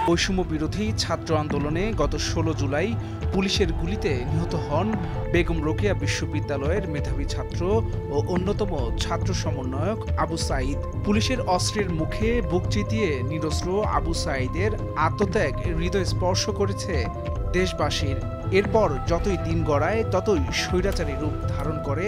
বৈষম্য বিরোধী ছাত্র আন্দোলনে গত ১৬ জুলাই পুলিশের গুলিতে নিহত হন বেগম রোকেয়া বিশ্ববিদ্যালয়ের মেধাবী ছাত্র ও অন্যতম ছাত্র সমন্বয়ক আবু সাঈদ। পুলিশের অস্ত্রের মুখে বুক চিতিয়ে নিরস্ত্র আবু সাঈদের আত্মত্যাগ হৃদয় স্পর্শ করেছে দেশবাসীর। এরপর যতই দিন গড়ায় ততই স্বৈরাচারী রূপ ধারণ করে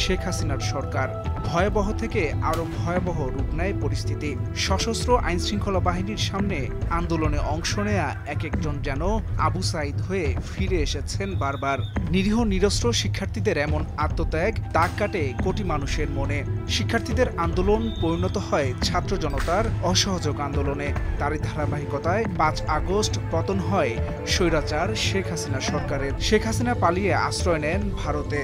শেখ হাসিনার সরকার। ভয়াবহ থেকে আরো ভয়াবহ রূপ নেয় পরিস্থিতি। সশস্ত্র আইনশৃঙ্খলা বাহিনীর সামনে আন্দোলনে অংশ নেয়া এক একজন যেন আবু সাঈদ হয়ে ফিরে এসেছেন বারবার। নিরীহ নিরস্ত্র শিক্ষার্থীদের এমন আত্মত্যাগ দাগ কাটে কোটি মানুষের মনে। শিক্ষার্থীদের আন্দোলন পরিণত হয় ছাত্র জনতার অসহযোগ আন্দোলনে। তারই ধারাবাহিকতায় ৫ আগস্ট পতন হয় স্বৈরাচার শেখ হাসিনা সরকারের। শেখ হাসিনা পালিয়ে আশ্রয় নেন ভারতে।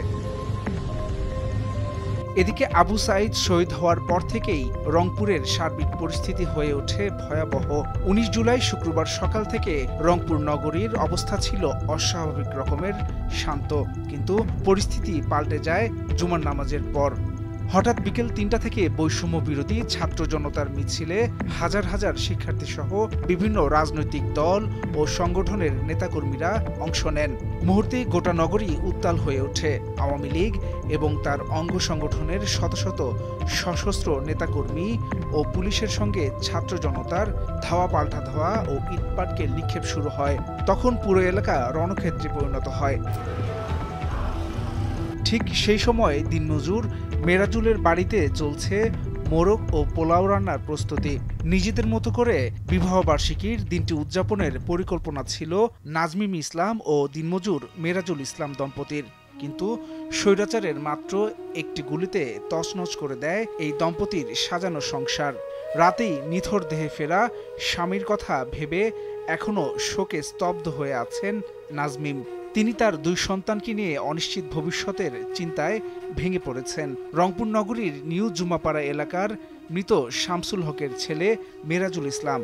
এদিকে আবু সাঈদ শহীদ হওয়ার পর থেকেই রংপুরের সার্বিক পরিস্থিতি হয়ে ওঠে ভয়াবহ। ১৯ জুলাই শুক্রবার সকাল থেকে রংপুর নগরীর অবস্থা ছিল অস্বাভাবিক রকমের শান্ত, কিন্তু পরিস্থিতি পাল্টে যায় জুমার নামাজের পর। হঠাৎ বিকেল ৩টা থেকে বৈষম্য বিরোধী ছাত্র জনতার মিছিলে হাজার হাজার শিক্ষার্থী সহ বিভিন্ন রাজনৈতিক দল ও সংগঠনের নেতাকর্মীরা অংশ নেন। মুহূর্তেই গোটা নগরী উত্তাল হয়ে ওঠে। আওয়ামী লীগ এবং তার অঙ্গ সংগঠনের শত শত সশস্ত্র নেতাকর্মী ও পুলিশের সঙ্গে ছাত্র জনতার ধাওয়া পাল্টা ধাওয়া ও ইটপাটকেল নিক্ষেপ শুরু হয়। তখন পুরো এলাকা রণক্ষেত্রে পরিণত হয়। ঠিক সেই সময় দিনমজুর মেরাজুলের বাড়িতে চলছে মোরগ ও পোলাও রান্নার প্রস্তুতি। নিজেদের মতো করে বিবাহবার্ষিকীর দিনটি উদযাপনের পরিকল্পনা ছিল নাজমিম ইসলাম ও দিনমজুর মেরাজুল ইসলাম দম্পতির, কিন্তু স্বৈরাচারের মাত্র একটি গুলিতে তছনছ করে দেয় এই দম্পতির সাজানো সংসার। রাতেই নিথর দেহে ফেরা স্বামীর কথা ভেবে এখনো শোকে স্তব্ধ হয়ে আছেন নাজমিম। তিনি তার ২ সন্তানকে নিয়ে অনিশ্চিত ভবিষ্যতের চিন্তায় ভেঙে পড়েছেন। রংপুর নগরীর নিউ জুমাপাড়া এলাকার মৃত শামসুল হকের ছেলে মেরাজুল ইসলাম।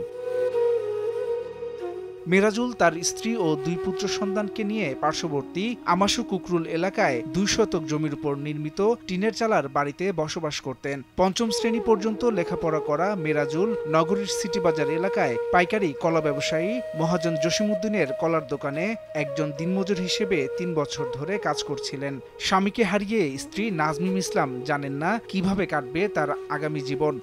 মেরাজুল তার স্ত্রী ও ২ পুত্র সন্তানকে নিয়ে পার্শ্ববর্তী আমাশু কুকরুল এলাকায় ২ শতক জমির উপর নির্মিত টিনের চালার বাড়িতে বসবাস করতেন। ৫ম শ্রেণী পর্যন্ত লেখাপড়া করা মেরাজুল নগরীর সিটি বাজার এলাকায় পাইকারি কলা ব্যবসায়ী মহাজন জসিমউদ্দিনের কলার দোকানে একজন দিনমজুর হিসেবে ৩ বছর ধরে কাজ করছিলেন। স্বামীকে হারিয়ে স্ত্রী নাজমিম ইসলাম জানেন না কিভাবে কাটবে তার আগামী জীবন।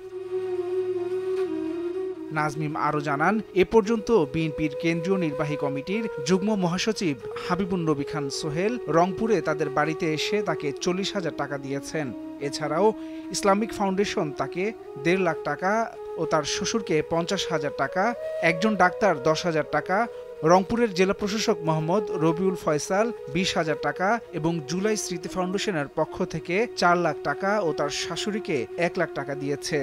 নাজমিম আরও জানান, এ পর্যন্ত বিএনপির কেন্দ্রীয় নির্বাহী কমিটির যুগ্ম মহাসচিব হাবিবুন নবী খান সোহেল রংপুরে তাদের বাড়িতে এসে তাকে ৪০,০০০ টাকা দিয়েছেন। এছাড়াও ইসলামিক ফাউন্ডেশন তাকে ১.৫ লাখ টাকা ও তার শ্বশুরকে ৫০,০০০ টাকা, একজন ডাক্তার ১০,০০০ টাকা, রংপুরের জেলা প্রশাসক মোহাম্মদ রবিউল ফয়সাল ২০,০০০ টাকা এবং জুলাই স্মৃতি ফাউন্ডেশনের পক্ষ থেকে ৪ লাখ টাকা ও তার শাশুড়িকে ১ লাখ টাকা দিয়েছে।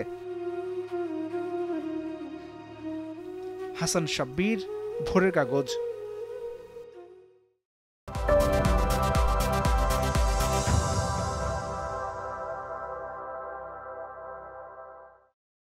হাসান শাব্বির, ভোরের কাগজ।